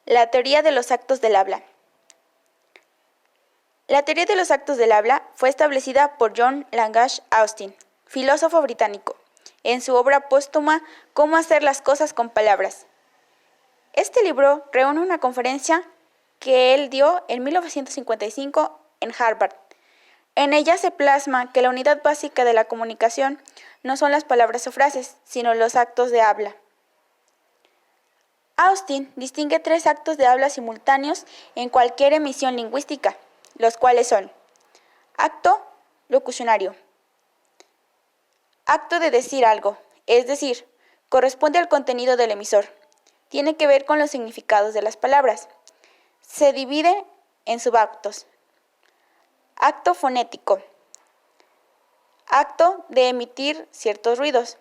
La teoría de los actos del habla. La teoría de los actos del habla fue establecida por John Langage Austin, filósofo británico, en su obra póstuma Cómo hacer las cosas con palabras. Este libro reúne una conferencia que él dio en 1955 en Harvard. En ella se plasma que la unidad básica de la comunicación no son las palabras o frases, sino los actos de habla. Austin distingue 3 actos de habla simultáneos en cualquier emisión lingüística, los cuales son: acto locucionario, acto de decir algo, es decir, corresponde al contenido del emisor, tiene que ver con los significados de las palabras, se divide en subactos. Acto fonético, acto de emitir ciertos ruidos.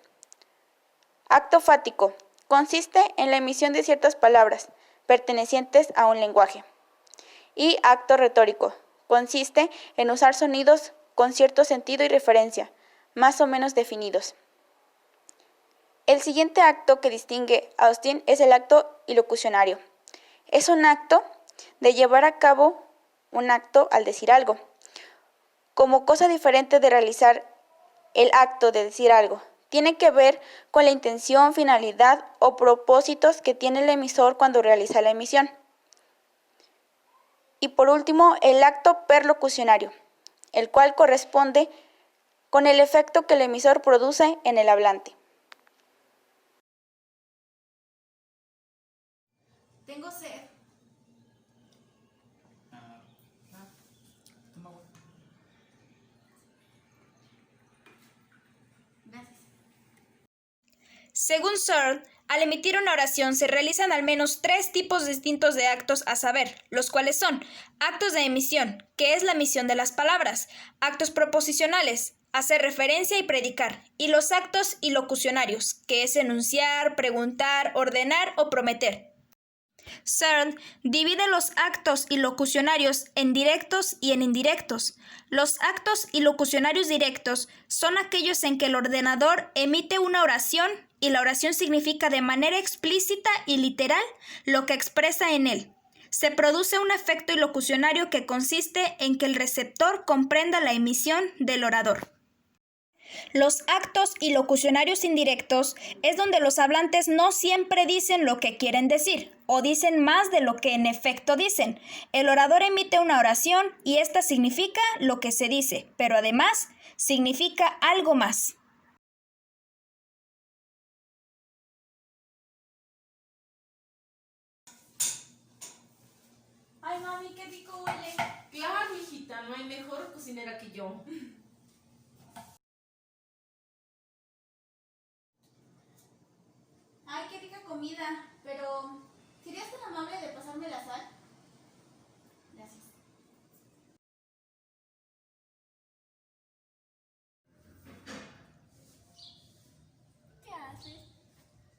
Acto fático, consiste en la emisión de ciertas palabras pertenecientes a un lenguaje. Y acto retórico, consiste en usar sonidos con cierto sentido y referencia, más o menos definidos. El siguiente acto que distingue Austin es el acto ilocucionario. Es un acto de llevar a cabo un acto al decir algo, como cosa diferente de realizar el acto de decir algo. Tiene que ver con la intención, finalidad o propósitos que tiene el emisor cuando realiza la emisión. Y por último, el acto perlocucionario, el cual corresponde con el efecto que el emisor produce en el hablante. Tengo sed. Gracias. Según Searle, al emitir una oración se realizan al menos 3 tipos distintos de actos a saber, los cuales son: actos de emisión, que es la emisión de las palabras; actos proposicionales, hacer referencia y predicar; y los actos ilocucionarios, que es enunciar, preguntar, ordenar o prometer. Searle divide los actos ilocucionarios en directos y en indirectos. Los actos ilocucionarios directos son aquellos en que el ordenador emite una oración y la oración significa de manera explícita y literal lo que expresa en él. Se produce un efecto ilocucionario que consiste en que el receptor comprenda la emisión del orador. Los actos ilocucionarios indirectos es donde los hablantes no siempre dicen lo que quieren decir, o dicen más de lo que en efecto dicen. El orador emite una oración y esta significa lo que se dice, pero además significa algo más. Ay, mami, qué rico huele. Claro, hijita, no hay mejor cocinera que yo. Ay, qué rica comida, pero ¿serías tan amable de pasarme la sal? Gracias. ¿Qué haces?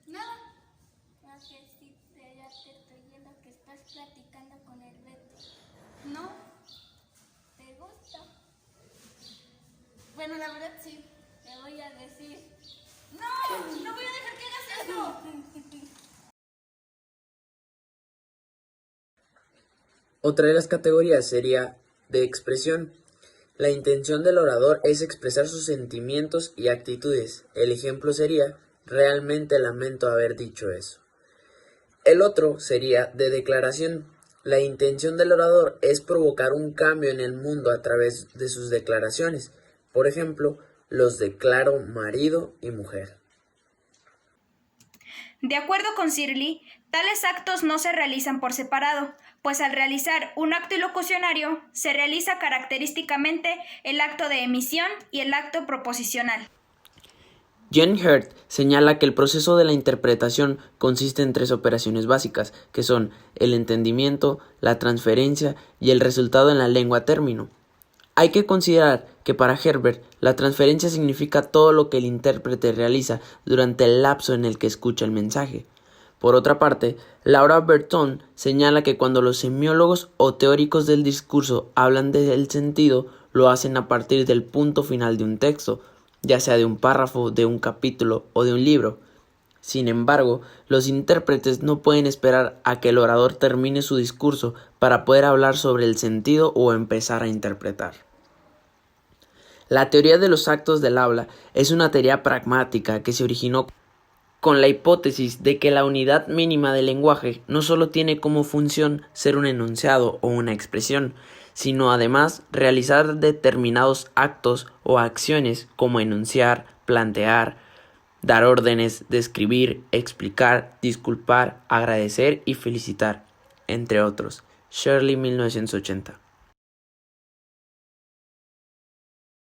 Nada. No, que sí, ya te estoy viendo que estás platicando con el Beto. No. ¿Te gusta? Bueno, la verdad sí. Te voy a decir. No, no voy a dejar que hagas eso. Otra de las categorías sería de expresión. La intención del orador es expresar sus sentimientos y actitudes. El ejemplo sería: realmente lamento haber dicho eso. El otro sería de declaración. La intención del orador es provocar un cambio en el mundo a través de sus declaraciones. Por ejemplo, los declaro marido y mujer. De acuerdo con Searle, tales actos no se realizan por separado, pues al realizar un acto ilocucionario se realiza característicamente el acto de emisión y el acto proposicional. John Hurt señala que el proceso de la interpretación consiste en 3 operaciones básicas, que son el entendimiento, la transferencia y el resultado en la lengua término. Hay que considerar que para Herbert la transferencia significa todo lo que el intérprete realiza durante el lapso en el que escucha el mensaje. Por otra parte, Laura Berton señala que cuando los semiólogos o teóricos del discurso hablan del sentido, lo hacen a partir del punto final de un texto, ya sea de un párrafo, de un capítulo o de un libro. Sin embargo, los intérpretes no pueden esperar a que el orador termine su discurso para poder hablar sobre el sentido o empezar a interpretar. La teoría de los actos del habla es una teoría pragmática que se originó con la hipótesis de que la unidad mínima del lenguaje no solo tiene como función ser un enunciado o una expresión, sino además realizar determinados actos o acciones como enunciar, plantear, dar órdenes, describir, explicar, disculpar, agradecer y felicitar, entre otros. Shirley, 1980.